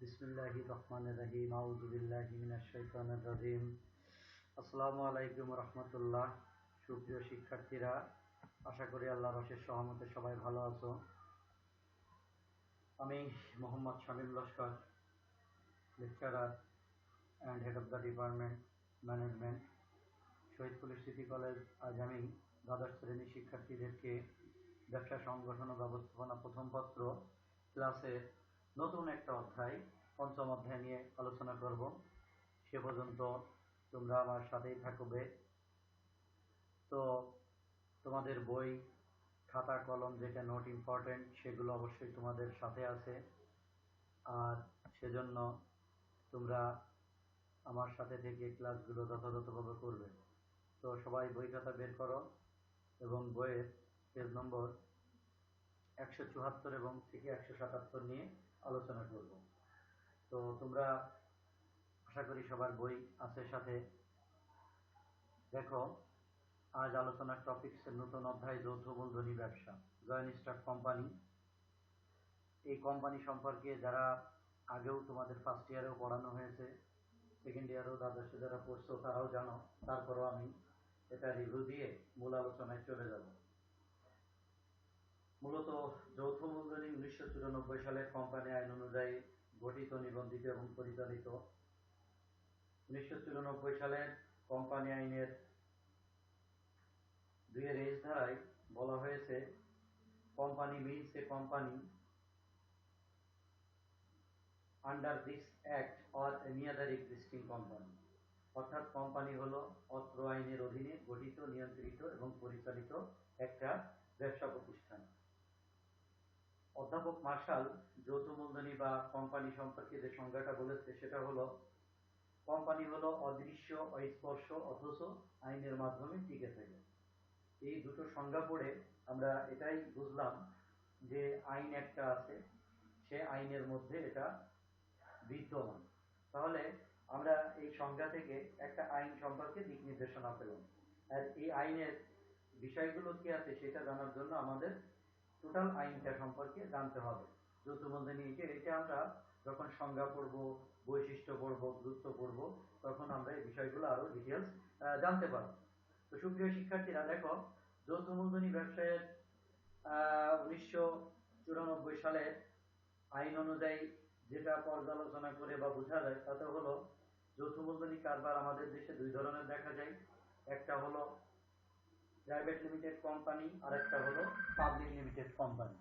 বিসমিল্লাহির রহমানির রহিম। আউযু বিল্লাহি মিনাশ শাইতানির রাজিম। আসসালামু আলাইকুম রহমতুল্লাহ। সুপ্রিয় শিক্ষার্থীরা, আশা করি আল্লাহর অশেষ সহমতে সবাই ভালো আছো। আমি Mohammad Shamim Laskar, lecturer and head of the department management, Shahidpur city college. আজ আমি দ্বাদশ শ্রেণীর শিক্ষার্থীদেরকে ব্যবসা সংগঠন ও ব্যবস্থাপনা প্রথম পত্র ক্লাসের নতুন একটা অধ্যায়, পঞ্চম অধ্যায় নিয়ে আলোচনা করব। সে পর্যন্ত তোমরা আমার সাথেই থাকবে। তো তোমাদের বই, খাতা, কলম, যেটা নোট ইম্পর্টেন্ট, সেগুলো অবশ্যই তোমাদের সাথে আছে। আর সেজন্য তোমরা আমার সাথে থেকে ক্লাসগুলো যথাযথভাবে করবে। তো সবাই বই খাতা বের করো এবং বইয়ের পেজ নম্বর 174 এবং থেকে 177 নিয়ে আলোচনা করব। তো তোমরা আশা করি সবার বই আছে সাথে। দেখো, আজ আলোচনার টপিকসের নতুন অধ্যায় যৌথ মূলধনী ব্যবসা, জয়েন্ট স্টক কোম্পানি। এই কোম্পানি সম্পর্কে যারা আগেও তোমাদের ফার্স্ট ইয়ারেও পড়ানো হয়েছে, সেকেন্ড ইয়ারেও দ্বাদশে যারা পড়ছো তারাও জানো, তারপরও আমি এটা রিভিউ দিয়ে মূল আলোচনায় চলে যাব। মূলত যৌথ মূলধনী 1994 সালের কোম্পানি আইন অনুযায়ী গঠিত, নিবন্ধিত এবং পরিচালিত। 1994 সালের কোম্পানি আইনের 2 ধারায় বলা হয়েছে, company means a company under this act or any other existing company. অর্থাৎ কোম্পানি হলো অত্র আইনের অধীনে গঠিত, নিয়ন্ত্রিত এবং পরিচালিত একটা ব্যবসা প্রতিষ্ঠান। অধ্যাপক মার্শাল যৌথ মূলধনী বা কোম্পানি সম্পর্কে যে সংজ্ঞাটা বলেছে, সেটা হলো, কোম্পানি হলো অদৃশ্য, অস্পর্শ অথচ আইনের মাধ্যমে টিকে থাকে। এই দুটো সংজ্ঞা পড়ে আমরা এটাই বুঝলাম যে আইন একটা আছে, সে আইনের মধ্যে এটা বিদ্যমান। তাহলে আমরা এই সংজ্ঞা থেকে একটা আইন সম্পর্কে দিক নির্দেশনা পেলাম। আর এই আইনের বিষয়গুলো কি আছে সেটা জানার জন্য আমাদের টোটাল আইনটা সম্পর্কে জানতে হবে। যৌথ মূলধনী এটা আমরা যখন সংজ্ঞা পড়ব, বৈশিষ্ট্য পড়ব, গুরুত্ব পড়ব, তখন আমরা এই বিষয়গুলো আরো ডিটেলস জানতে পারব। তো সুপ্রিয় শিক্ষার্থীরা, দেখো, যৌথ মূলধনী ব্যবসায়ের 1994 সালের আইন অনুযায়ী যেটা পর্যালোচনা করে বা বোঝা যায়, তাতে হলো যৌথ মূলধনী কারবার আমাদের দেশে দুই ধরনের দেখা যায়। একটা হলো প্রাইভেট লিমিটেড কোম্পানি, আর একটা হলো পাবলিক লিমিটেড কোম্পানি।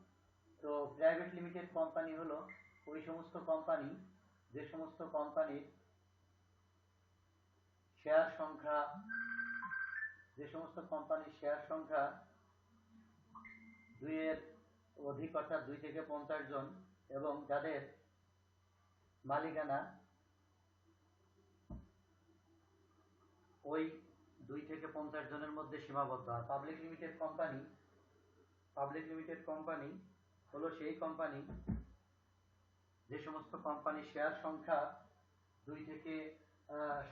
তো প্রাইভেট লিমিটেড কোম্পানি হলো ওই সমস্ত কোম্পানি, যে সমস্ত কোম্পানির শেয়ার সংখ্যা, যে সমস্ত কোম্পানির শেয়ার সংখ্যা 2-এর অধিক, অর্থাৎ 2 থেকে 50 জন, এবং যাদের মালিকানা ওই 2 থেকে 50 জনের মধ্যে সীমাবদ্ধ। আর পাবলিক লিমিটেড কোম্পানি হলো সেই কোম্পানি, যে সমস্ত কোম্পানির শেয়ার সংখ্যা 2 থেকে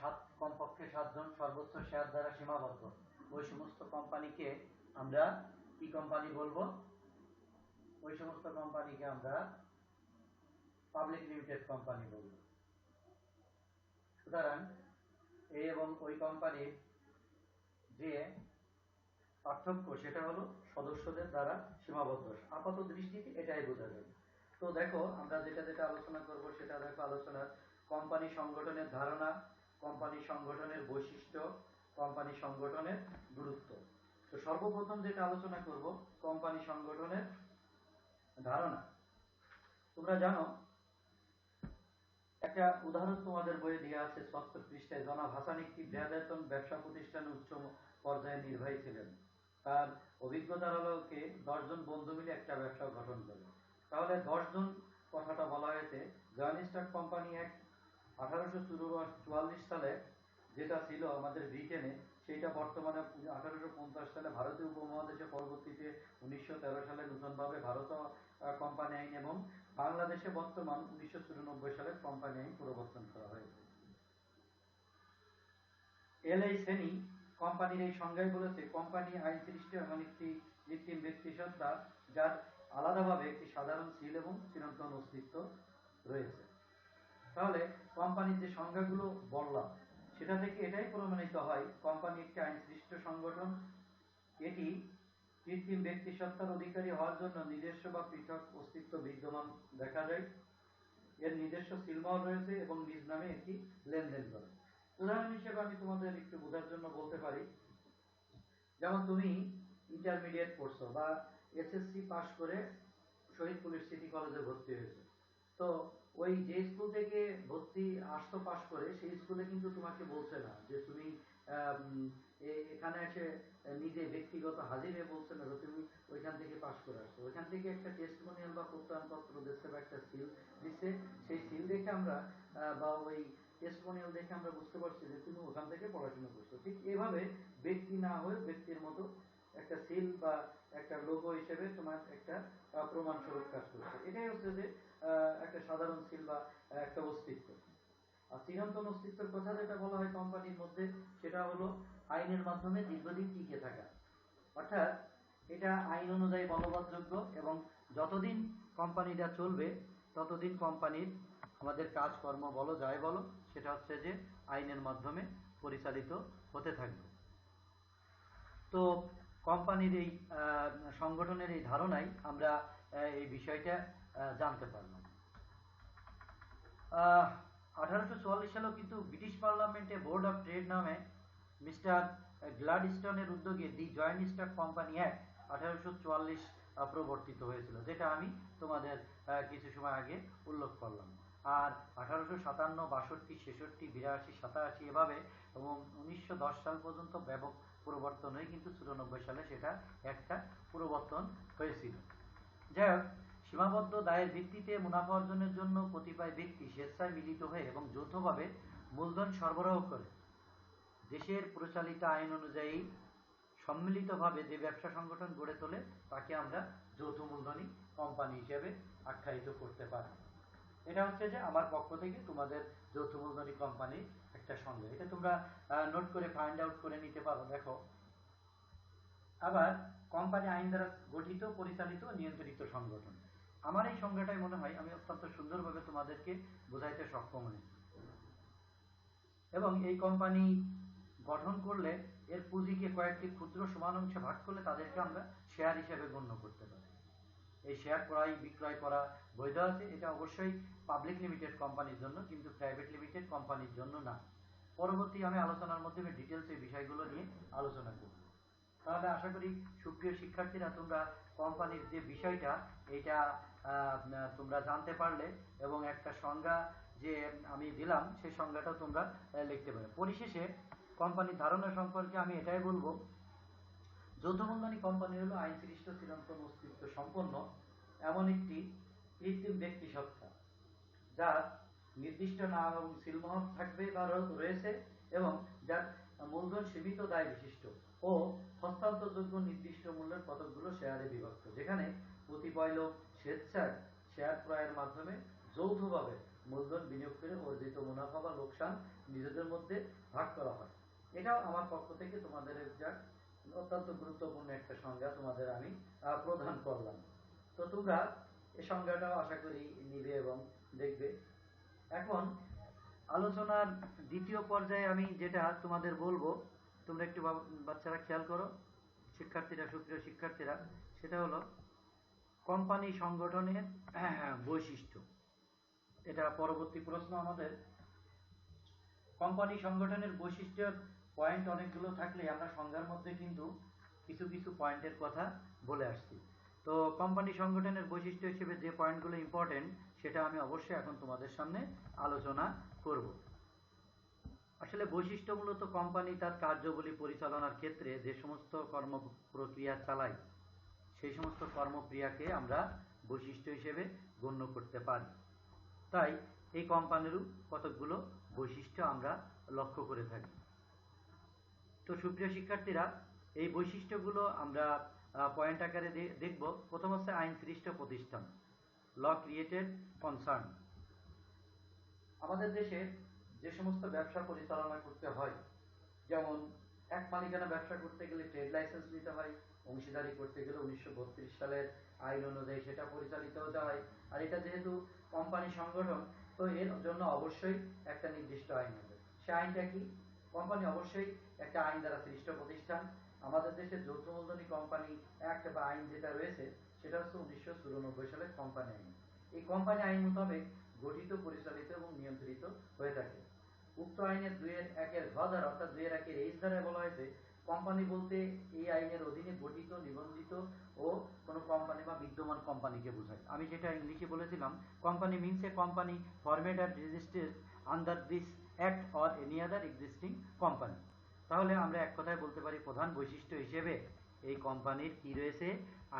7, কমপক্ষে 7 জন, সর্বোচ্চ শেয়ার দ্বারা সীমাবদ্ধ। ওই সমস্ত কোম্পানিকে আমরা কি কোম্পানি বলবো? ওই সমস্ত কোম্পানিকে আমরা পাবলিক লিমিটেড কোম্পানি বলবো। সুতরাং এই এবং ওই কোম্পানির যে পার্থক্য, সেটা হলো সদস্যদের দ্বারা সীমাবদ্ধ। আপাত দৃষ্টিতে এটাই বোঝা যায়। তো দেখো, আমরা যেটা আলোচনা করব সেটা দেখো, আলোচনার কোম্পানি সংগঠনের ধারণা, কোম্পানি সংগঠনের বৈশিষ্ট্য, কোম্পানি সংগঠনের গুরুত্ব। তো সর্বপ্রথম যেটা আলোচনা করব, কোম্পানি সংগঠনের ধারণা। তোমরা জানো, একটা উদাহরণ তোমাদের বইয়ে দেওয়া আছে ৭০ পৃষ্ঠায়। জনাব হাসান একটি বৃহদায়তন ব্যবসা প্রতিষ্ঠানে উচ্চ পর্যায়ে নির্বাহী ছিলেন। তার অভিজ্ঞতার আলোকে 10 জন বন্ধু মিলে একটা ব্যবসা গঠন করে। তাহলে 10 জন কথাটা বলা হয়েছে। জয়েন্ট স্টক কোম্পানি অ্যাক্ট 1844 সালে যেটা ছিল আমাদের ব্রিটেনে, সেইটা বর্তমানে 1850 সালে ভারতীয় উপমহাদেশে, পরবর্তীতে 1913 সালে নতুনভাবে ভারত কোম্পানি আইন, এবং বাংলাদেশে বর্তমান 1994 সালের কোম্পানি আইন প্রবর্তন করা হয়েছে। এল.এই সেনি কোম্পানির এই সংজ্ঞায় বলেছে, কোম্পানি আইন সৃষ্ট এমন একটি কৃত্রিম ব্যক্তিসত্তা যার আলাদাভাবে একটি সাধারণ সিল এবং চিরন্তন অস্তিত্ব রয়েছে। তাহলে কোম্পানির যে সংজ্ঞাগুলো বললাম সেটা থেকে এটাই প্রমাণিত হয় কোম্পানি একটি আইনসৃষ্ট সংগঠন। এটি কৃত্রিম ব্যক্তিসত্তার অধিকারী হওয়ার জন্য নিজস্ব বা পৃথক অস্তিত্ব বিদ্যমান দেখা যায়। এর নিজস্ব সিলমহল রয়েছে এবং নিজ নামে একটি লেনদেন করে। উদাহরণ হিসেবে আমি তোমাদের একটু বোঝার জন্য বলতে পারি, যেমন তুমি ইন্টারমিডিয়েট পড়ছো বা এসএসসি পাস করে শহীদপুর সিটি কলেজে ভর্তি হয়েছে, তো ওই যে স্কুল থেকে ভর্তি আসতো পাস করে সেই স্কুলে কিন্তু তোমাকে বলছে না যে তুমি এখানে এসে নিজে ব্যক্তিগত হাজিরে বলছে না যে তুমি ওইখান থেকে পাস করে আসছো। ওইখান থেকে একটা টেস্টিমোনিয়াল বা প্রত্যয়নপত্র দিচ্ছে বা একটা সিল দিচ্ছে, সেই সিল দেখে আমরা বা ওই টেস্টিমোনিয়াল দেখে আমরা বুঝতে পারছি যে তুমি ওখান থেকে পড়াশোনা করছো। ঠিক এভাবে ব্যক্তি না হয়ে ব্যক্তির মতো একটা সিল বা একটা লোগো হিসেবে তোমার একটা প্রমাণ স্বরূপ কাজ করছে। এটাই হচ্ছে যে একটা সাধারণ সিল বা একটা অস্তিত্ব। আর চিরন্তন অস্তিত্বের কথা যেটা বলা হয় কোম্পানির মধ্যে, সেটা হলো আইনের মাধ্যমে দীর্ঘদিন টিকে থাকা। অর্থাৎ এটা আইন অনুযায়ী বলবৎযোগ্য এবং যতদিন কোম্পানিটা চলবে ততদিন কোম্পানির আমাদের কাজকর্ম বলো যাই বলো সেটা হচ্ছে যে আইনের মাধ্যমে পরিচালিত হতে থাকবে। তো কোম্পানির এই সংগঠনের এই ধারণায় আমরা এই বিষয়টা জানতে পারলাম। 1844 সালেও কিন্তু ব্রিটিশ পার্লামেন্টে বোর্ড অফ ট্রেড নামে মিস্টার গ্লাডস্টোনের উদ্যোগে দি জয়েন্ট স্টক কোম্পানি অ্যাক্ট 1844 প্রবর্তিত হয়েছিল, যেটা আমি তোমাদের কিছু সময় আগে উল্লেখ করলাম। আর 1857, 62, 66, 82, 87 এভাবে এবং 1910 সাল পর্যন্ত ব্যাপক পরিবর্তন হয়ে কিন্তু 94 সালে সেটা একটা পরিবর্তন হয়েছিল। যাই হোক, সীমাবদ্ধ দায়ের ভিত্তিতে মুনাফা অর্জনের জন্য কতিপয় ব্যক্তি স্বেচ্ছায় মিলিত হয়ে এবং যৌথভাবে মূলধন সরবরাহ করে দেশের প্রচলিত আইন অনুযায়ী সম্মিলিতভাবে যে ব্যবসা সংগঠন গড়ে তোলে তাকে আমরা যৌথ মূলধনী কোম্পানি হিসেবে আখ্যায়িত করতে পারি। এটা হচ্ছে যে আমার পক্ষ থেকে তোমাদের যৌথ মূলধনী কোম্পানির একটা সংজ্ঞা। এটা তোমরা নোট করে ফাইন্ড আউট করে নিতে পারো। দেখো, আবার কোম্পানি আইন দ্বারা গঠিত, পরিচালিত, নিয়ন্ত্রিত সংগঠন। আমার এই সংজ্ঞাটাই মনে হয় আমি অত্যন্ত সুন্দরভাবে তোমাদেরকে বোঝাইতে সক্ষম হয়েছি। এবং এই কোম্পানি গঠন করলে এর পুঁজিকে কয়েকটি ক্ষুদ্র সমান অংশে ভাগ করলে তাদেরকে আমরা শেয়ার হিসেবে গণ্য করতে পারি। এই শেয়ার ক্রয় বিক্রয় করা বৈধ আছে। এটা অবশ্যই পাবলিক লিমিটেড কোম্পানির জন্য, কিন্তু প্রাইভেট লিমিটেড কোম্পানির জন্য না। পরবর্তী আমি আলোচনার মাধ্যমে ডিটেলস এই বিষয়গুলো নিয়ে আলোচনা করব। তাহলে আশা করি সুপ্রিয় শিক্ষার্থীরা তোমরা কোম্পানির যে বিষয়টা এটা তোমরা জানতে পারলে এবং একটা সংজ্ঞা যে আমি দিলাম সেই সংজ্ঞাটা তোমরা লিখতে পারবে। পরিশেষে কোম্পানির ধারণা সম্পর্কে আমি এটাই বলবো, যৌথ মূলধনী কোম্পানি হলো আইন সৃষ্ট চিরন্তন অস্তিত্ব সম্পন্ন এমন একটি কৃত্রিম ব্যক্তি সত্তা, যার নির্দিষ্ট নাম এবং সিলমোহর থাকবে বা রয়েছে এবং যার মূলধন সীমিত দায় বিশিষ্ট ও হস্তান্তরযোগ্য নির্দিষ্ট মূল্যের কতকগুলো শেয়ারে বিভক্ত, যেখানে কতিপয় লোক স্বেচ্ছায় শেয়ার ক্রয়ের মাধ্যমে যৌথভাবে মূলধন বিনিয়োগ করে অর্জিত মুনাফা বা লোকসান নিজেদের মধ্যে ভাগ করা হয়। এটাও আমার পক্ষ থেকে তোমাদের অত্যন্ত গুরুত্বপূর্ণ একটা সংজ্ঞা তোমাদের আমি প্রদান করলাম। তো তোমরা এই সংজ্ঞাটাও আশা করি নিবে এবং দেখবে। এখন আলোচনার দ্বিতীয় পর্যায়ে আমি যেটা তোমাদের বলবো, তোমরা একটু বাচ্চারা খেয়াল করো, শিক্ষার্থীরা, সুপ্রিয় শিক্ষার্থীরা, সেটা হলো কোম্পানি সংগঠনের বৈশিষ্ট্য। এটা পরবর্তী প্রশ্ন আমাদের। কোম্পানি সংগঠনের বৈশিষ্ট্যের পয়েন্ট অনেকগুলো থাকলে আমরা সংজ্ঞার মধ্যে কিন্তু কিছু কিছু পয়েন্টের কথা বলে আসছি। তো কোম্পানি সংগঠনের বৈশিষ্ট্য হিসেবে যে পয়েন্টগুলো ইম্পর্টেন্ট সেটা আমি অবশ্যই এখন তোমাদের সামনে আলোচনা করব। আসলে বৈশিষ্ট্য মূলত কোম্পানি তার কার্যাবলী পরিচালনার ক্ষেত্রে যে সমস্ত কর্ম প্রক্রিয়া চালায় সেই সমস্ত কর্মক্রিয়াকে আমরা বৈশিষ্ট্য হিসেবে গণ্য করতে পারি। তাই এই কোম্পানিরও কতকগুলো বৈশিষ্ট্য আমরা লক্ষ্য করে থাকি। তো সুপ্রিয় শিক্ষার্থীরা, এই বৈশিষ্ট্যগুলো আমরা পয়েন্ট আকারে দেখব। প্রথম হচ্ছে আইন সৃষ্ট প্রতিষ্ঠান, ল ক্রিয়েটেড কনসার্ন। আমাদের দেশে যে সমস্ত ব্যবসা পরিচালনা করতে হয়, যেমন এক মালিকানা ব্যবসা করতে গেলে ট্রেড লাইসেন্স নিতে হয়, অংশীদারি করতে গেলে 1932 সালের আইন অনুযায়ী সেটা পরিচালিত হতে হয়। আর এটা যেহেতু কোম্পানি সংগঠন, তো এর জন্য অবশ্যই একটা নির্দিষ্ট আইন হবে। সে আইনটা কি? কোম্পানি অবশ্যই একটা আইন দ্বারা সৃষ্ট প্রতিষ্ঠান। আমাদের দেশে যৌথ মূলধনী কোম্পানি অ্যাক্ট বা আইন যেটা রয়েছে সেটা হচ্ছে 1994 সালের কোম্পানি আইন। এই কোম্পানি আইন মোতাবেক গঠিত, পরিচালিত এবং নিয়ন্ত্রিত হয়ে থাকে। উক্ত আইনের 2-1 ঘ ধারা অর্থাৎ 2-1 H ধারায় বলা হয়েছে কোম্পানি বলতে এই আইনের অধীনে গঠিত, নিবন্ধিত ও কোনো কোম্পানি বা বিদ্যমান কোম্পানিকে বোঝায়। আমি যেটা ইংলিশে বলেছিলাম, company means a company formed and registered under this act or any other existing company. তাহলে আমরা এক কথায় বলতে পারি প্রধান বৈশিষ্ট্য হিসেবে এই কোম্পানির কি রয়েছে?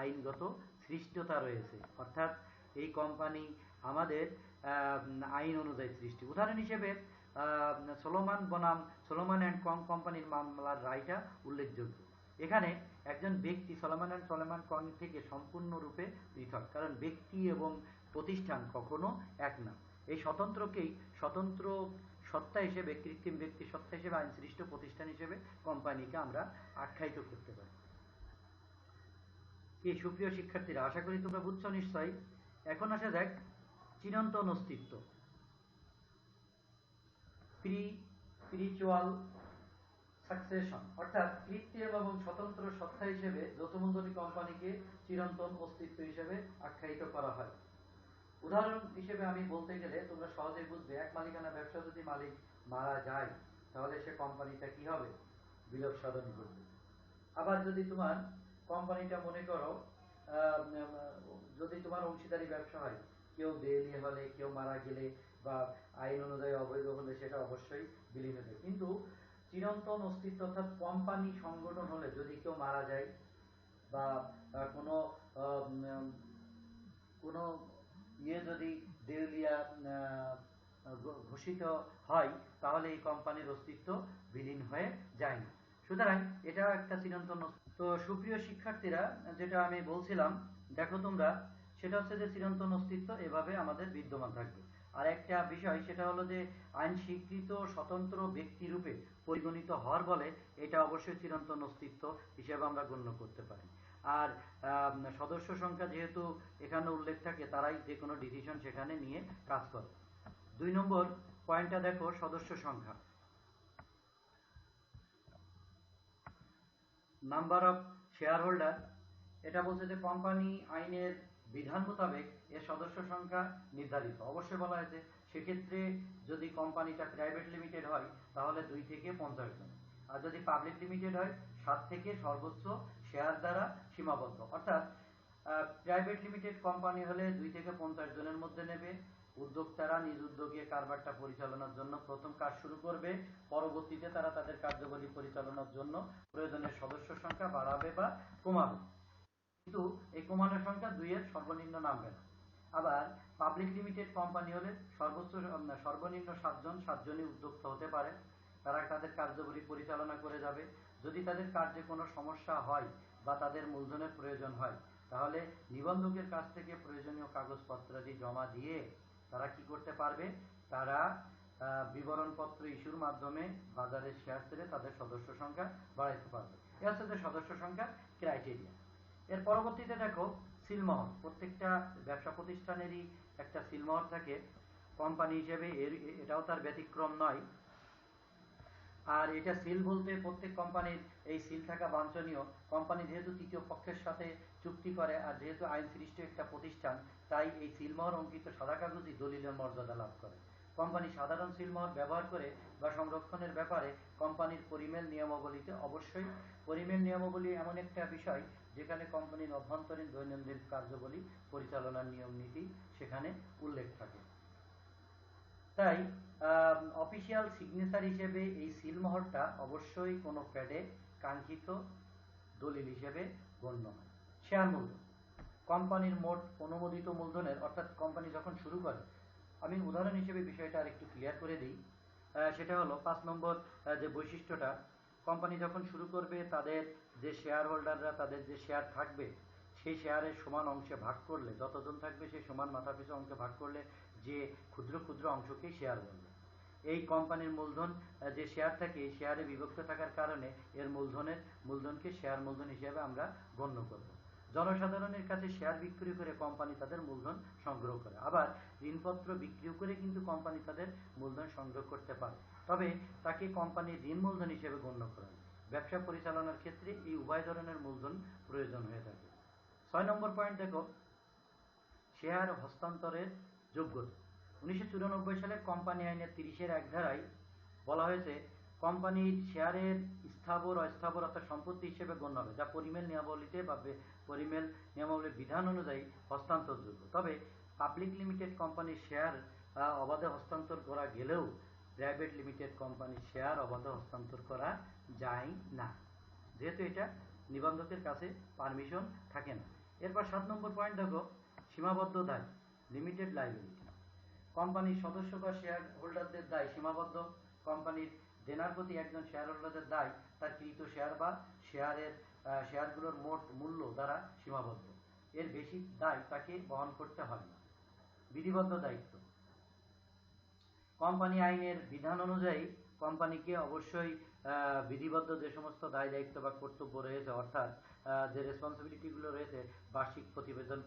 আইনগত সৃষ্টতা রয়েছে, অর্থাৎ এই কোম্পানি আমাদের আইন অনুযায়ী সৃষ্টি। উদাহরণ হিসেবে সোলোমান বনাম সোলোমান অ্যান্ড কং কোম্পানির মামলার রায়টা উল্লেখযোগ্য। এখানে একজন ব্যক্তি সোলোমান অ্যান্ড সোলোমান কং থেকে সম্পূর্ণরূপে পৃথক, কারণ ব্যক্তি এবং প্রতিষ্ঠান কখনো এক না। এই স্বতন্ত্রকেই স্বতন্ত্র সত্তা হিসেবে, কৃত্রিম ব্যক্তি সত্তা হিসেবে, আইন সৃষ্ট প্রতিষ্ঠান হিসেবে কোম্পানিকে আমরা আখ্যায়িত করতে পারি। কি সুপ্রিয় শিক্ষার্থীরা, আশা করি তোমরা বুঝছো নিশ্চয়ই। এখন আসা যাক চিরন্তন অস্তিত্ব, স্পিরিচুয়াল সাকসেশন, অর্থাৎ কৃত্রিম এবং স্বতন্ত্র সত্তা হিসেবে যৌথ মূলধনী কোম্পানিকে চিরন্তন অস্তিত্ব হিসেবে আখ্যায়িত করা হয়। উদাহরণ হিসেবে আমি বলতে গেলে তোমরা সহজেই বুঝবে, এক মালিকানা ব্যবসা যদি মালিক মারা যায় তাহলে সে কোম্পানিটা কি হবে? বিলোপ সাধন করবে। আবার যদি তোমার কোম্পানিটা মনে করো যদি তোমার অংশীদারি ব্যবসা হয়, কেউ দেউলিয়া হলে, কেউ মারা গেলে বা আইন অনুযায়ী অবৈধ হলে সেটা অবশ্যই বিলীন হবে। কিন্তু চিরন্তন অস্তিত্ব অর্থাৎ কোম্পানি সংগঠন হলে যদি কেউ মারা যায় বা কোনো কোনো যদি দেউলিয়া ঘোষিত হয় তাহলে এই কোম্পানির অস্তিত্ব বিলীন হয়ে যায় না। সুতরাং এটাও একটা চিরন্তন। তো সুপ্রিয় শিক্ষার্থীরা, যেটা আমি বলছিলাম, দেখো তোমরা, সেটা হচ্ছে যে চিরন্তন অস্তিত্ব এভাবে আমাদের বিদ্যমান থাকবে। আর একটা বিষয় সেটা হলো যে আইন স্বীকৃত স্বতন্ত্র ব্যক্তি রূপে পরিগণিত হওয়ার বলে এটা অবশ্যই চিরন্তন অস্তিত্ব হিসেবে আমরা গণ্য করতে পারি। আর সদস্য সংখ্যা যেহেতু এখানে উল্লেখ থাকে, তারাই যে কোনো ডিসিশন সেখানে নিয়ে কাজ করে। 2 নম্বর পয়েন্টটা দেখো, সদস্য সংখ্যা, নাম্বার অফ শেয়ার হোল্ডার। এটা বলছে যে কোম্পানি আইনের বিধান মোতাবেক এর সদস্য সংখ্যা নির্ধারিত। অবশ্যই বলা হয়েছে সেক্ষেত্রে যদি কোম্পানিটা প্রাইভেট লিমিটেড হয় তাহলে 2 থেকে 50 জন, আর যদি পাবলিক লিমিটেড হয় 7 থেকে সর্বোচ্চ শেয়ার দ্বারা সীমাবদ্ধ। অর্থাৎ প্রাইভেট লিমিটেড কোম্পানি হলে 2 থেকে 50 জনের মধ্যে নেবে। উদ্যোক্তারা নিজ উদ্যোগে কারবারটা পরিচালনার জন্য প্রথম কাজ শুরু করবে, পরবর্তীতে তারা তাদের কার্যাবলী পরিচালনার জন্য প্রয়োজনীয় সদস্য সংখ্যা বাড়াবে বা কমাবে, কিন্তু এই কমানোর সংখ্যা 2 এর সর্বনিম্ন নামবে না। আবার পাবলিক লিমিটেড কোম্পানি হলে সর্বনিম্ন 7 জন, 7 জনই উদ্যোক্তা হতে পারে, তারা তাদের কার্যাবলী পরিচালনা করে যাবে। যদি তাদের কার্যে কোনো সমস্যা হয় বা তাদের মূলধনের প্রয়োজন হয় তাহলে নিবন্ধকের কাছ থেকে প্রয়োজনীয় কাগজপত্রাদি জমা দিয়ে তারা কি করতে পারবে? তারা বিবরণপত্র ইস্যুর মাধ্যমে বাজারে শেয়ার ছেড়ে তাদের সদস্য সংখ্যা বাড়াইতে পারবে। এ হচ্ছে যে সদস্য সংখ্যার ক্রাইটেরিয়া। এর পরবর্তীতে দেখো সিলমোহর। প্রত্যেকটা ব্যবসা প্রতিষ্ঠানেরই একটা সিলমোহর থাকে, কোম্পানি হিসেবে এটাও তার ব্যতিক্রম নয়। আর এটা সিল বলতে প্রত্যেক কোম্পানির এই সিল থাকা বাঞ্ছনীয়। কোম্পানি যেহেতু তৃতীয় পক্ষের সাথে চুক্তি করে আর যেহেতু আইন সৃষ্ট একটা প্রতিষ্ঠান, তাই এই সিলমোহর অঙ্কিত সাদা কাগজই দলিলের মর্যাদা লাভ করে। কোম্পানি সাধারণ সিলমোহর ব্যবহার করে বা সংরক্ষণের ব্যাপারে কোম্পানির পরিমেল নিয়মাবলীতে অবশ্যই, পরিমেল নিয়মাবলী এমন একটা বিষয় যেখানে কোম্পানির অভ্যন্তরীণ দৈনন্দিন কার্যাবলী পরিচালনার নিয়ম নীতি সেখানে উল্লেখ থাকে। তাই অফিসিয়াল সিগনেচার হিসেবে এই সিলমোহরটা অবশ্যই কোনো প্যাডে কাঙ্ক্ষিত দলিল হিসেবে গণ্য হয়। শেয়ার মূলধন, কোম্পানির মোট অনুমোদিত মূলধনের, অর্থাৎ কোম্পানি যখন শুরু করে, আমি উদাহরণ হিসেবে বিষয়টা আর একটু ক্লিয়ার করে দিই। সেটা হলো 5 নম্বর যে বৈশিষ্ট্যটা, কোম্পানি যখন শুরু করবে তাদের যে শেয়ার হোল্ডাররা তাদের যে শেয়ার থাকবে সেই শেয়ারের সমান অংশে ভাগ করলে, যতজন থাকবে সেই সমান মাথাপিছু অংশে ভাগ করলে যে ক্ষুদ্র ক্ষুদ্র অংশকেই শেয়ার বলবে। এই কোম্পানির মূলধন যে শেয়ার থাকে এই শেয়ারে বিভক্ত থাকার কারণে এর মূলধনকে শেয়ার মূলধন হিসেবে আমরা গণ্য করব। জনসাধারণের কাছে শেয়ার বিক্রি করে কোম্পানি তাদের মূলধন সংগ্রহ করে। আবার ঋণপত্র বিক্রি করে কিন্তু কোম্পানি তাদের মূলধন সংগ্রহ করতে পারে, তবে তাকে কোম্পানির ঋণ মূলধন হিসেবে গণ্য করা হয়। ব্যবসা পরিচালনার ক্ষেত্রে এই উভয় ধরনের মূলধন প্রয়োজন হয়ে থাকে। 6 নম্বর পয়েন্ট দেখো, শেয়ার হস্তান্তরের যোগ্যতা। 1994 সালে কোম্পানি আইনের 30-1 ধারায় বলা হয়েছে, কোম্পানির শেয়ারের স্থাবর অস্থাবর অর্থাৎ সম্পত্তি হিসেবে গণ্য হবে, যা পরিমেল নিয়মাবলীতে বা পরিমেল নিয়মাবলীর বিধান অনুযায়ী হস্তান্তরযোগ্য। তবে পাবলিক লিমিটেড কোম্পানির শেয়ার অবাধে হস্তান্তর করা গেলেও প্রাইভেট লিমিটেড কোম্পানির শেয়ার অবাধে হস্তান্তর করা যায় না, যেহেতু এটা নিবন্ধকের কাছে পারমিশন থাকে না। এরপর 7 নম্বর পয়েন্ট দেখো, সীমাবদ্ধ দায়, লিমিটেড লাইবিলিটি। কোম্পানির সদস্য বা শেয়ার হোল্ডারদের দায় সীমাবদ্ধ। কোম্পানির দেনার প্রতি একজন শেয়ার হোল্ডারের দায় তার কৃত শেয়ার বা শেয়ারগুলোর মোট মূল্য দ্বারা সীমাবদ্ধ, এর বেশি দায় তাকে বহন করতে হয় না। বিধিবদ্ধ দায়িত্ব, কোম্পানি আইনের বিধান অনুযায়ী কোম্পানিকে অবশ্যই বিধিবদ্ধ যে সমস্ত দায় দায়িত্ব বা কর্তব্য রয়েছে, অর্থাৎ যে রেসপন্সিবিলিটিগুলো রয়েছে, বার্ষিক প্রতিবেদন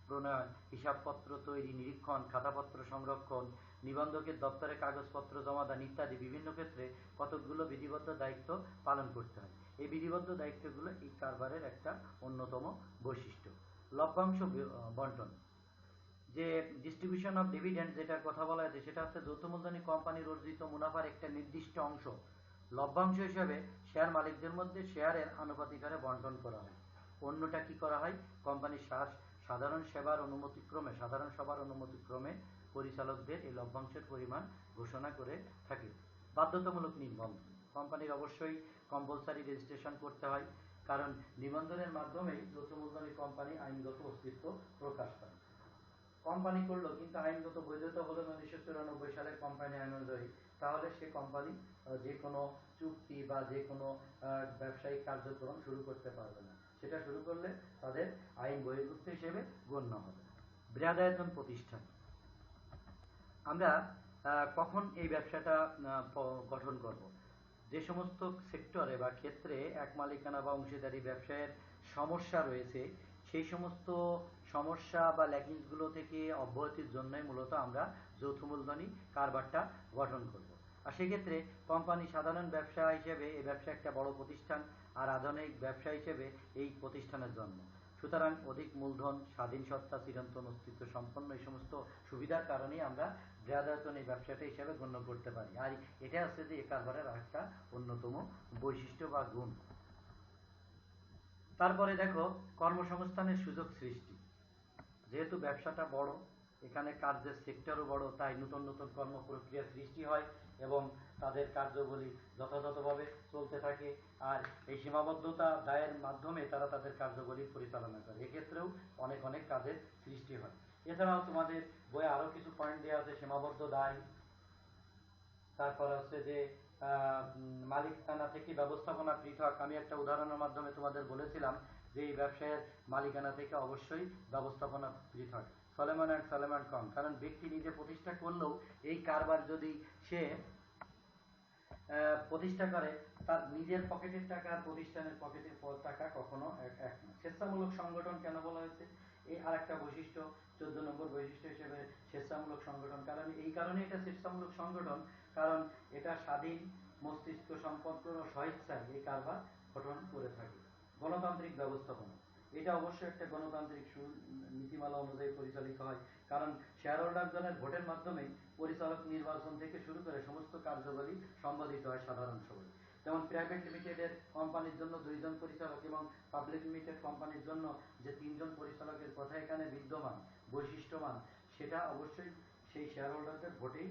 প্রণয়ন, হিসাবপত্র তৈরি, নিরীক্ষণ, খাতাপত্র সংরক্ষণ, নিবন্ধকের দপ্তরে কাগজপত্র জমাদান ইত্যাদি বিভিন্ন ক্ষেত্রে কতকগুলো বিধিবদ্ধ দায়িত্ব পালন করতে হয়। এই বিধিবদ্ধ দায়িত্বগুলো এই কারবারের একটা অন্যতম বৈশিষ্ট্য। লভ্যাংশ বন্টন, যে ডিস্ট্রিবিউশন অফ ডিভিডেন্ড যেটার কথা বলা হয়েছে, সেটা হচ্ছে যৌথ মূলধনী কোম্পানির অর্জিত মুনাফার একটা নির্দিষ্ট অংশ লভ্যাংশ হিসেবে শেয়ার মালিকদের মধ্যে শেয়ারের আনুপাতিক হারে বন্টন করা হয়। অন্যটা কি করা হয়, কোম্পানির সাধারণ সভার অনুমতিক্রমে পরিচালকদের এই লভ্যাংশের পরিমাণ ঘোষণা করে থাকে। বাধ্যতামূলক নিবন্ধন, কোম্পানির অবশ্যই কম্পালসারি রেজিস্ট্রেশন করতে হয়, কারণ নিবন্ধনের মাধ্যমেই যৌথ মূলধনী কোম্পানি আইনগত অস্তিত্ব প্রকাশ পায়। কোম্পানি করলো কিন্তু আইনগত বৈধতা হলো না 1994 সালের কোম্পানি আইন অনুযায়ী, তাহলে সে কোম্পানি যে কোনো চুক্তি বা যে কোনো ব্যবসায়িক কার্যক্রম শুরু করতে পারবে না। সেটা শুরু করলে তাদের আইন বহির্ভূত হিসেবে গণ্য হবে। বৃহদায়তন প্রতিষ্ঠান, আমরা কখন এই ব্যবসাটা গঠন করব? যে সমস্ত সেক্টরে বা ক্ষেত্রে এক মালিকানা বা অংশীদারি ব্যবসায়ের সমস্যা রয়েছে, সেই সমস্ত সমস্যা বা ল্যাকিংসগুলো থেকে অব্যাহতির জন্যই মূলত আমরা যৌথ মূলধনী কারবারটা গঠন করব। আর সেক্ষেত্রে কোম্পানি সাধারণ ব্যবসা হিসেবে এই ব্যবসা একটা বড় প্রতিষ্ঠান, আর আধুনিক ব্যবসা হিসেবে এই প্রতিষ্ঠানের জন্ম। সুতরাং অধিক মূলধন, স্বাধীন সত্তা, চিরন্তন অস্তিত্ব সম্পন্ন এই সমস্ত সুবিধার কারণেই আমরা বৃহদায়তন এই ব্যবসাটা হিসেবে গণ্য করতে পারি। আর এটা হচ্ছে যে এই কারবারের একটা অন্যতম বৈশিষ্ট্য বা গুণ। তারপরে দেখো, কর্মসংস্থানের সুযোগ সৃষ্টি। যেহেতু ব্যবসাটা বড়, এখানে কার্যের সেক্টরও বড়, তাই নতুন নতুন কর্ম প্রক্রিয়া সৃষ্টি হয় এবং তাদের কার্যবলী যথাযথভাবে চলতে থাকে। আর এই সীমাবদ্ধতা দায়ের মাধ্যমে তারা তাদের কার্যবলী পরিচালনা করে, এক্ষেত্রেও অনেক অনেক কাজের সৃষ্টি হয়। এছাড়াও তোমাদের বইয়ে আরো কিছু পয়েন্ট দেওয়া আছে, সীমাবদ্ধ দায়, তারপর হচ্ছে যে মালিকানা থেকে ব্যবস্থাপনা পৃথক। আমি একটা উদাহরণের মাধ্যমে তোমাদের বলেছিলাম যে এই ব্যবসায়ের মালিকানা থেকে অবশ্যই ব্যবস্থাপনা পৃথক। সলেমন অ্যান্ড সলেমন কম, কারণ ব্যক্তি নিজে প্রতিষ্ঠা করলেও এই কারবার যদি সে প্রতিষ্ঠা করে, তার নিজের পকেটের টাকা আর প্রতিষ্ঠানের পকেটের টাকা কখনো এক না। স্বেচ্ছামূলক সংগঠন কেন বলা হয়েছে, এই আর একটা বৈশিষ্ট্য, 14 নম্বর বৈশিষ্ট্য হিসেবে স্বেচ্ছামূলক সংগঠন। কারণ এই কারণে এটা স্বেচ্ছামূলক সংগঠন, কারণ এটা স্বাধীন মস্তিষ্ক সম্পর্ক ও স্বেচ্ছায় এই কারবার গঠন করে থাকে। গণতান্ত্রিক ব্যবস্থাপনা, এটা অবশ্যই একটা গণতান্ত্রিক নীতিমালা অনুযায়ী পরিচালিত হয়, কারণ শেয়ার হোল্ডারগণের ভোটের মাধ্যমে পরিচালক নির্বাচন থেকে শুরু করে সমস্ত কার্যবলী সম্পাদিত হয় সাধারণ সভায়। যেমন প্রাইভেট লিমিটেডের কোম্পানির জন্য 2 জন পরিচালক এবং পাবলিক লিমিটেড কোম্পানির জন্য যে 3 জন পরিচালকের কথা এখানে বিদ্যমান, বৈশিষ্ট্যমান, সেটা অবশ্যই সেই শেয়ার হোল্ডারদের ভোটেই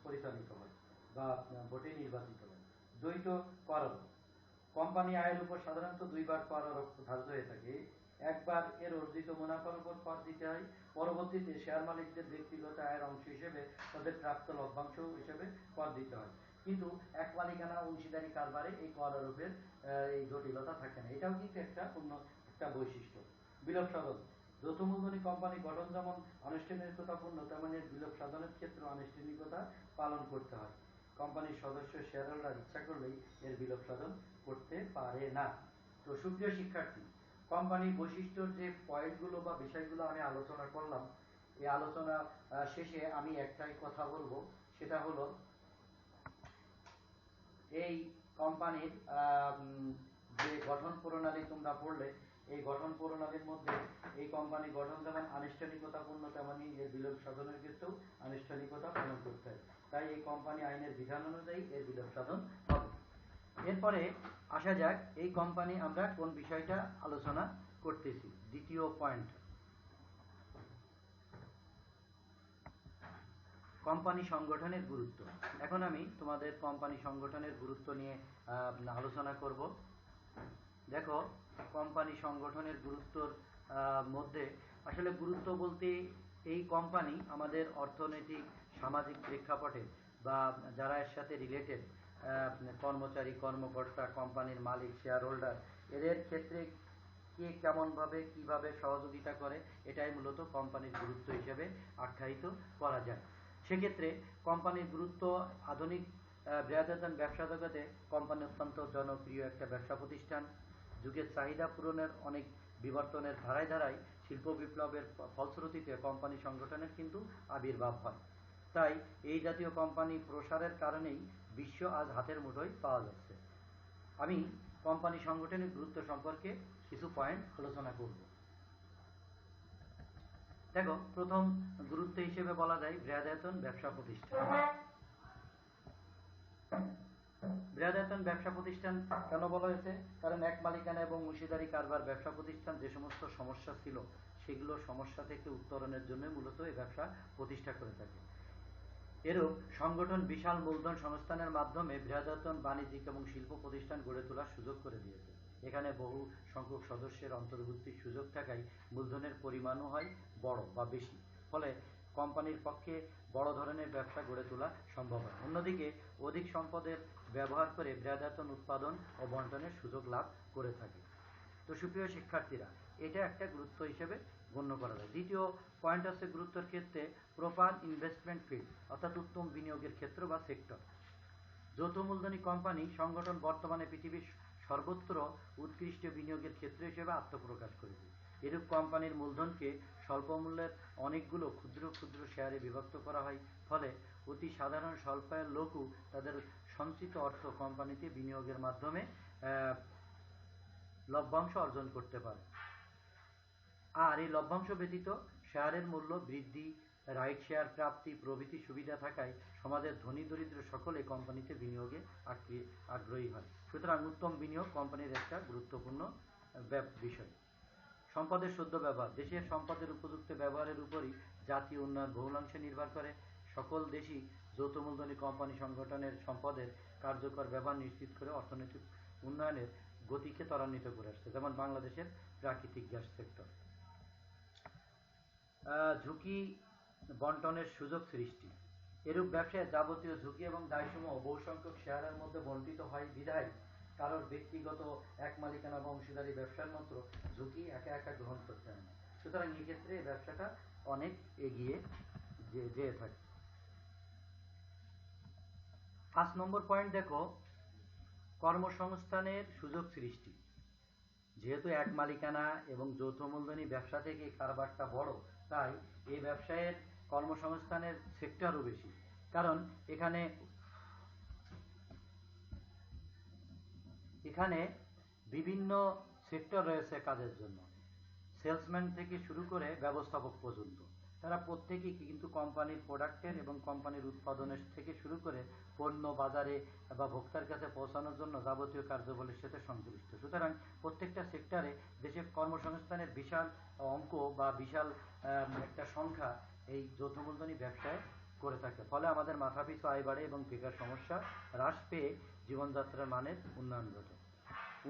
পরিচালিত হয় বা ভোটে নির্বাচিত হয়। দ্বৈত কর, কোম্পানি আয়ের উপর সাধারণত 2 বার কর ধার্য হয়ে থাকে। একবার এর অর্জিত মুনাফার উপর কর দিতে হয়, পরবর্তীতে শেয়ার মালিকদের ব্যক্তিগত আয়ের অংশ হিসেবে তাদের প্রাপ্ত লভ্যাংশ হিসেবে কর দিতে হয়। কিন্তু এক মালিকানা অংশীদারি কারবারে এই কর আরোপের এই জটিলতা থাকে না, এটাও কিন্তু একটা বৈশিষ্ট্য। বিলোপ সাধন, যৌথ মূলধনী কোম্পানি গঠন যেমন আনুষ্ঠানিকতাপূর্ণ, তেমনি বিলোপ সাধনের ক্ষেত্রে আনুষ্ঠানিকতা পালন করতে হয়। কোম্পানির সদস্য শেয়ার হোল্ডার ইচ্ছা করলেই এর বিলোপ সাধন করতে পারে না। তো সুপ্রিয় শিক্ষার্থী, কোম্পানির বৈশিষ্ট্যর যে পয়েন্টগুলো বা বিষয়গুলো আমি আলোচনা করলাম, এই আলোচনা শেষে আমি একটাই কথা বলবো, সেটা হলো এই কোম্পানির যে গঠন প্রণালী তোমরা পড়লে, এই গঠন প্রণালীর মধ্যে এই কোম্পানি গঠন যেমন আনুষ্ঠানিকতাপূর্ণ, তেমনি এর বিলোপ সাধনের ক্ষেত্রেও আনুষ্ঠানিকতা পালন করতে হবে। তাই এই কোম্পানি আইনের বিধান অনুযায়ী এর বিলোপ সাধন হবে। এরপরে আসা যাক এই কোম্পানি আমরা কোন বিষয়টা আলোচনা করতেছি। দ্বিতীয় পয়েন্ট, কোম্পানি সংগঠনের গুরুত্ব। এখন আমি তোমাদের কোম্পানি সংগঠনের গুরুত্ব নিয়ে আলোচনা করব। দেখো, কোম্পানি সংগঠনের গুরুত্বর মধ্যে আসলে গুরুত্ব বলতে এই কোম্পানি আমাদের অর্থনৈতিক সামাজিক প্রেক্ষাপটে বা যারা এর সাথে রিলেটেড কর্মচারী, কর্মকর্তা, কোম্পানির মালিক, শেয়ার হোল্ডার, এদের ক্ষেত্রে কে কেমনভাবে কিভাবে সহযোগিতা করে, এটাই মূলত কোম্পানির গুরুত্ব হিসেবে আখ্যায়িত করা যায়। সেক্ষেত্রে কোম্পানির গুরুত্ব আধুনিক বৃহদায়তন ব্যবসা জগতে কোম্পানি অত্যন্ত জনপ্রিয় একটা ব্যবসা প্রতিষ্ঠান। যুগের চাহিদা পূরণের অনেক বিবর্তনের ধারায় ধারায় শিল্প বিপ্লবের ফলশ্রুতিতে কোম্পানি সংগঠনের কিন্তু আবির্ভাব হয়। তাই এই জাতীয় কোম্পানি প্রসারের কারণেই বিশ্ব আজ হাতের মুঠোয় পাওয়া যাচ্ছে। আমি কোম্পানি সংগঠনের গুরুত্ব সম্পর্কে কিছু পয়েন্ট আলোচনা করব। দেখো, প্রথম গুরুত্ব হিসেবে বলা যায় বৃহদায়তন ব্যবসা প্রতিষ্ঠান। বৃহদায়তন ব্যবসা প্রতিষ্ঠান কেন বলা হয়েছে? কারণ এক মালিকানা এবং অংশীদারি কারবার ব্যবসা প্রতিষ্ঠান যে সমস্ত সমস্যা ছিল, সেগুলো সমস্যা থেকে উত্তরণের জন্য মূলত এই ব্যবসা প্রতিষ্ঠা করে থাকে। এরূপ সংগঠন বিশাল মূলধন সংস্থানের মাধ্যমে বৃহদায়তন বাণিজ্যিক এবং শিল্প প্রতিষ্ঠান গড়ে তোলার সুযোগ করে দিয়েছে। এখানে বহু সংখ্যক সদস্যের অন্তর্ভুক্তির সুযোগ থাকায় মূলধনের পরিমাণও হয় বড় বা বেশি, ফলে কোম্পানির পক্ষে বড় ধরনের ব্যবসা গড়ে তোলা সম্ভব হয়। অন্যদিকে অধিক সম্পদের ব্যবহার করে বৃহদায়তন উৎপাদন ও বন্টনের সুযোগ লাভ করে থাকে। তো সুপ্রিয় শিক্ষার্থীরা, এটা একটা গুরুত্ব হিসেবে গণ্য করা যায়। দ্বিতীয় পয়েন্ট হচ্ছে গুরুত্বের ক্ষেত্রে প্রপার ইনভেস্টমেন্ট ফিল্ড, অর্থাৎ উত্তম বিনিয়োগের ক্ষেত্র বা সেক্টর। যৌথ মূলধনী কোম্পানি সংগঠন বর্তমানে পৃথিবীর সর্বত্র উৎকৃষ্ট বিনিয়োগের ক্ষেত্র হিসেবে আত্মপ্রকাশ করেছে। এরূপ কোম্পানির মূলধনকে স্বল্প মূল্যের অনেকগুলো ক্ষুদ্র ক্ষুদ্র শেয়ারে বিভক্ত করা হয়, ফলে অতি সাধারণ স্বল্পায়ের লোকও তাদের সঞ্চিত অর্থ কোম্পানিতে বিনিয়োগের মাধ্যমে লভ্যাংশ অর্জন করতে পারে। আর এই লভ্যাংশ ব্যতীত শেয়ারের মূল্য বৃদ্ধি, রাইট শেয়ার প্রাপ্তি প্রভৃতি সুবিধা থাকায় সমাজের ধনী দরিদ্র সকলে কোম্পানিতে বিনিয়োগে আগ্রহী হয়। সুতরাং উত্তম বিনিয়োগ কোম্পানির একটা গুরুত্বপূর্ণ বিষয়। সম্পদের শুদ্ধ ব্যবহার। দেশের সম্পদের উপযুক্ত ব্যবহারের উপরই জাতীয় উন্নয়ন বহুলাংশে নির্ভর করে। সকল দেশই যৌথ মূলধনী কোম্পানি সংগঠনের সম্পদের কার্যকর ব্যবহার নিশ্চিত করে অর্থনৈতিক উন্নয়নের গতিকে ত্বরান্বিত করে আসছে, যেমন বাংলাদেশের প্রাকৃতিক গ্যাস সেক্টর। ঝুঁকি বন্টনের সুযোগ সৃষ্টি। এরূপ ব্যবসায় যাবতীয় ঝুঁকি এবং দায়সমূহ বহু সংখ্যক শেয়ারের মধ্যে বন্টিত হয় বিধায় কারোর ব্যক্তিগত এক মালিকানা বা অংশীদারি ব্যবসার মাত্র ঝুঁকি একা একা গ্রহণ করতে হয় না। সুতরাং এই ক্ষেত্রে এই ব্যবসাটা অনেক এগিয়ে যেয়ে থাকে। 5 নম্বর পয়েন্ট দেখো, কর্মসংস্থানের সুযোগ সৃষ্টি। যেহেতু এক মালিকানা এবং যৌথ মূলধনী ব্যবসা থেকে কারবারটা বড়, তাই এই ব্যবসায়ের কর্মসংস্থানের সেক্টরও বেশি। কারণ এখানে বিভিন্ন সেক্টর রয়েছে কাজের জন্য। সেলসম্যান থেকে শুরু করে ব্যবস্থাপক পর্যন্ত, তারা প্রত্যেকেই কিন্তু কোম্পানির প্রোডাক্টের এবং কোম্পানির উৎপাদনের থেকে শুরু করে পণ্য বাজারে বা ভোক্তার কাছে পৌঁছানোর জন্য যাবতীয় কার্যবলের সাথে সংশ্লিষ্ট। সুতরাং প্রত্যেকটা সেক্টরে দেশে কর্মসংস্থানের বিশাল অঙ্ক বা বিশাল একটা সংখ্যা এই যৌথ মূলধনী ব্যবসায় করে থাকে। ফলে আমাদের মাথাপিছু আয় বাড়ে এবং বেকার সমস্যা হ্রাস পেয়ে জীবনযাত্রার মানের উন্নয়ন ঘটে।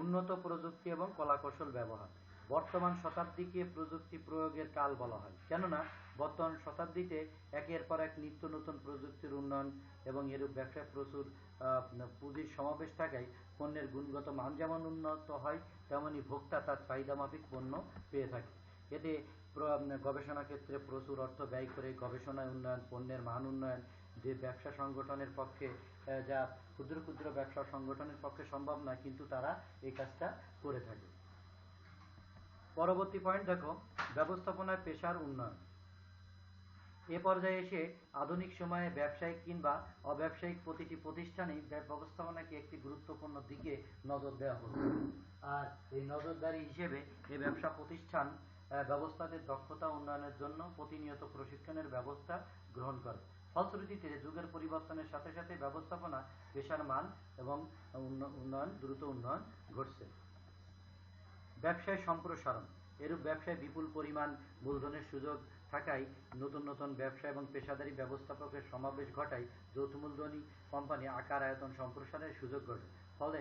উন্নত প্রযুক্তি এবং কলাকৌশল ব্যবহার। বর্তমান শতাব্দীকে প্রযুক্তি প্রয়োগের কাল বলা হয়, কেননা বর্তমান শতাব্দীতে একের পর এক নিত্য নতুন প্রযুক্তির উন্নয়ন এবং এরূপ ব্যবসায় প্রচুর পুঁজির সমাবেশ থাকায় পণ্যের গুণগত মান যেমন উন্নত হয়, তেমনি ভোক্তা তার চাহিদা মাফিক পণ্য পেয়ে থাকে। এতে গবেষণা ক্ষেত্রে প্রচুর অর্থ ব্যয় করে গবেষণায় উন্নয়ন, পণ্যের মান উন্নয়ন, যে ব্যবসা সংগঠনের পক্ষে যা ক্ষুদ্র ক্ষুদ্র ব্যবসা সংগঠনের পক্ষে সম্ভব নয়, কিন্তু তারা এই কাজটা করে থাকে। পরবর্তী পয়েন্ট দেখো, ব্যবস্থাপনায় পেশার উন্নয়ন। এ পর্যায়ে এসে আধুনিক সময়ে ব্যবসায়িক কিংবা অব্যবসায়িক প্রতিটি প্রতিষ্ঠানেই ব্যবস্থাপনাকে একটি গুরুত্বপূর্ণ দিকে নজর দেওয়া হচ্ছে। আর এই নজরদারি হিসেবে এই ব্যবসা প্রতিষ্ঠান ব্যবস্থাদের দক্ষতা উন্নয়নের জন্য প্রতিনিয়ত প্রশিক্ষণের ব্যবস্থা গ্রহণ করে। ফলশ্রুতিতে যুগের পরিবর্তনের সাথে সাথে ব্যবস্থাপনা পেশার মান এবং দ্রুত উন্নয়ন ঘটছে। ব্যবসায় সম্প্রসারণ। এরূপ ব্যবসায় বিপুল পরিমাণ মূলধনের সুযোগ থাকায় নতুন নতুন ব্যবসা এবং পেশাদারী ব্যবস্থাপকের সমাবেশ ঘটায় যৌথ মূলধনী কোম্পানি আকার আয়তন সম্প্রসারের সুযোগ ঘটে। ফলে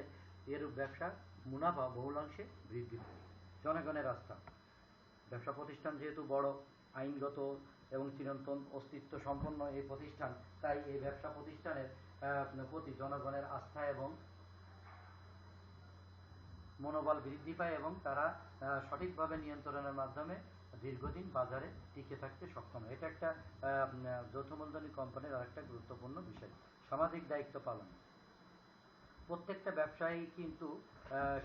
এরূপ ব্যবসা মুনাফা বহুলাংশে বৃদ্ধি পায়। জনগণের আস্থা। ব্যবসা প্রতিষ্ঠান যেহেতু বড়, আইনগত এবং চিরন্তন অস্তিত্ব সম্পন্ন এই প্রতিষ্ঠান, তাই এই ব্যবসা প্রতিষ্ঠানের প্রতি জনগণের আস্থা এবং মনোবল বৃদ্ধি পায় এবং তারা সঠিকভাবে নিয়ন্ত্রণের মাধ্যমে দীর্ঘদিন বাজারে টিকে থাকতে সক্ষম হয়। এটা একটা যৌথ মূলধনী কোম্পানির আরেকটা গুরুত্বপূর্ণ বিষয়। সামাজিক দায়িত্ব পালন। প্রত্যেকটা ব্যবসায়ী কিন্তু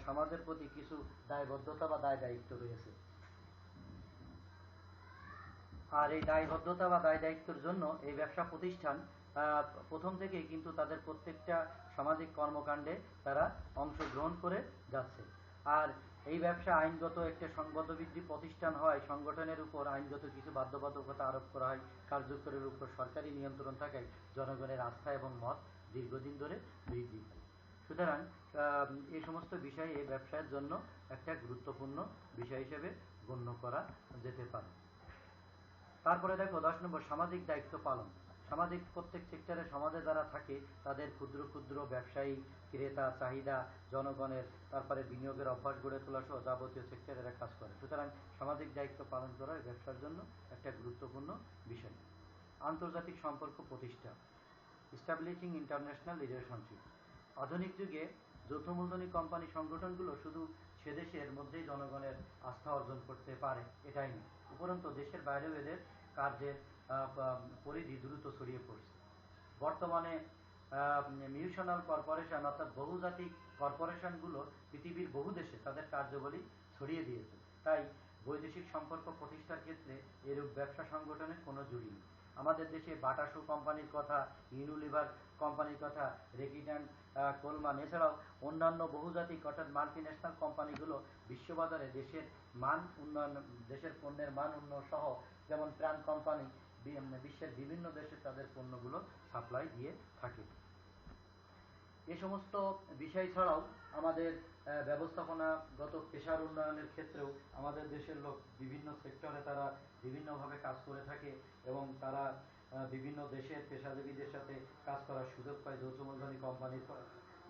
সমাজের প্রতি কিছু দায়বদ্ধতা বা দায় দায়িত্ব রয়েছে। আর এই দায়বদ্ধতা বা দায় দায়িত্বের জন্য এই ব্যবসা প্রতিষ্ঠান প্রথম থেকেই কিন্তু তাদের প্রত্যেকটা সামাজিক কর্মকাণ্ডে তারা অংশগ্রহণ করে যাচ্ছে। আর এই ব্যবসা আইনগত একটা সংঘবদ্ধ প্রতিষ্ঠান হয়, সংগঠনের উপর আইনগত কিছু বাধ্যবাধকতা আরোপ করা হয়, কার্যকরের উপর সরকারি নিয়ন্ত্রণ থাকায় জনগণের আস্থা এবং মত দীর্ঘদিন ধরে বৃদ্ধি পায়। সুতরাং এই সমস্ত বিষয় এই ব্যবসায়ের জন্য একটা গুরুত্বপূর্ণ বিষয় হিসেবে গণ্য করা যেতে পারে। তারপরে দেখো 10 নম্বর, সামাজিক দায়িত্ব পালন। সামাজিক প্রত্যেক সেক্টরে সমাজে যারা থাকে তাদের ক্ষুদ্র ক্ষুদ্র ব্যবসায়ী, ক্রেতা, চাহিদা, জনগণের, তারপরে বিনিয়োগের অভ্যাস গড়ে তোলা সহ যাবতীয় সেক্টরে এরা কাজ করে। সুতরাং সামাজিক দায়িত্ব পালন করা ব্যবসার জন্য একটা গুরুত্বপূর্ণ বিষয়। আন্তর্জাতিক সম্পর্ক প্রতিষ্ঠা। Establishing international relationship. আধুনিক যুগে যৌথ মূলধনী কোম্পানি সংগঠনগুলো শুধু সে দেশের মধ্যেই জনগণের আস্থা অর্জন করতে পারে এটাই নয়, উপরন্তু দেশের বাইরেও এদের কার্যের পরিধি দ্রুত ছড়িয়ে পড়ছে। বর্তমানে মিউশনাল কর্পোরেশন অর্থাৎ বহুজাতিক কর্পোরেশনগুলো পৃথিবীর বহু দেশে তাদের কার্যাবলী ছড়িয়ে দিয়েছে। তাই বৈদেশিক সম্পর্ক প্রতিষ্ঠার ক্ষেত্রে এরূপ ব্যবসা সংগঠনের কোনো জুড়ি নেই। আমাদের দেশে বাটা শু কোম্পানির কথা, ইউনিলিভার কোম্পানির কথা, রেকিট অ্যান্ড কোলমান, এছাড়াও অন্যান্য বহুজাতিক অর্থাৎ মাল্টিন্যাশনাল কোম্পানিগুলো বিশ্ববাজারে দেশের মান উন্নয়ন, দেশের পণ্যের মান উন্নয়ন সহ, যেমন প্রাণ কোম্পানি বিশ্বের বিভিন্ন দেশে তাদের পণ্যগুলো সাপ্লাই দিয়ে থাকে। এ সমস্ত বিষয় ছাড়াও আমাদের ব্যবস্থাপনাগত পেশার উন্নয়নের ক্ষেত্রেও আমাদের দেশের লোক বিভিন্ন সেক্টরে তারা বিভিন্নভাবে কাজ করে থাকে এবং তারা বিভিন্ন দেশের পেশাজীবীদের সাথে কাজ করার সুযোগ পায় যৌথ মূলধনী কোম্পানির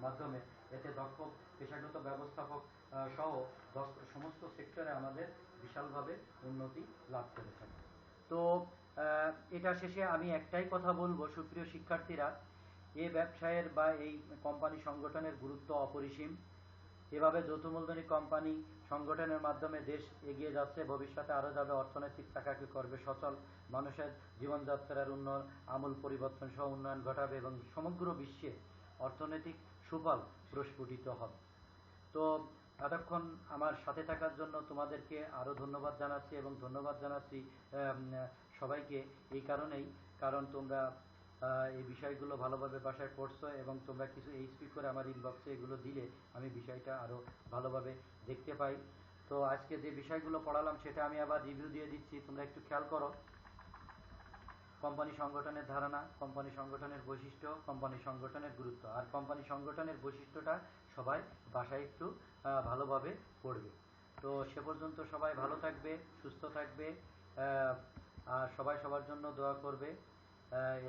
মাধ্যমে। এতে দক্ষ পেশাগত ব্যবস্থাপক সহ সমস্ত সেক্টরে আমাদের বিশালভাবে উন্নতি লাভ করে থাকে। তো এটা শেষে আমি একটাই কথা বলবো, সুপ্রিয় শিক্ষার্থীরা, এই ব্যবসায়ের বা এই কোম্পানি সংগঠনের গুরুত্ব অপরিসীম। এভাবে যৌথ মূলধনী কোম্পানি সংগঠনের মাধ্যমে দেশ এগিয়ে যাচ্ছে, ভবিষ্যতে আরও যাবে, অর্থনৈতিক চাকাকে করবে সচল, মানুষের জীবনযাত্রার উন্নয়ন, আমূল পরিবর্তন সহ উন্নয়ন ঘটাবে এবং সমগ্র বিশ্বে অর্থনৈতিক সুফল প্রস্ফুটিত হবে। তো এতক্ষণ আমার সাথে থাকার জন্য তোমাদেরকে আরও ধন্যবাদ জানাচ্ছি এবং ধন্যবাদ জানাচ্ছি সবাইকে এই কারণেই, কারণ তোমরা এই বিষয়গুলো ভালোভাবে বাসায় পড়ছো এবং তোমরা কিছু এইচপি করে আমার ইনবক্সে এগুলো দিলে আমি বিষয়টা আরও ভালোভাবে দেখতে পাই। তো আজকে যে বিষয়গুলো পড়ালাম সেটা আমি আবার রিভিউ দিয়ে দিচ্ছি, তোমরা একটু খেয়াল করো। কোম্পানি সংগঠনের ধারণা, কোম্পানি সংগঠনের বৈশিষ্ট্য, কোম্পানি সংগঠনের গুরুত্ব। আর কোম্পানি সংগঠনের বৈশিষ্ট্যটা সবাই বাসায় একটু ভালোভাবে পড়বে। তো সে পর্যন্ত সবাই ভালো থাকবে, সুস্থ থাকবে, আর সবাই সবার জন্য দোয়া করবে।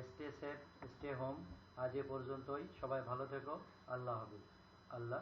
Stay safe, stay home. আজ এ পর্যন্তই, সবাই ভালো থেকো। আল্লাহ হাফেজ। আল্লাহ।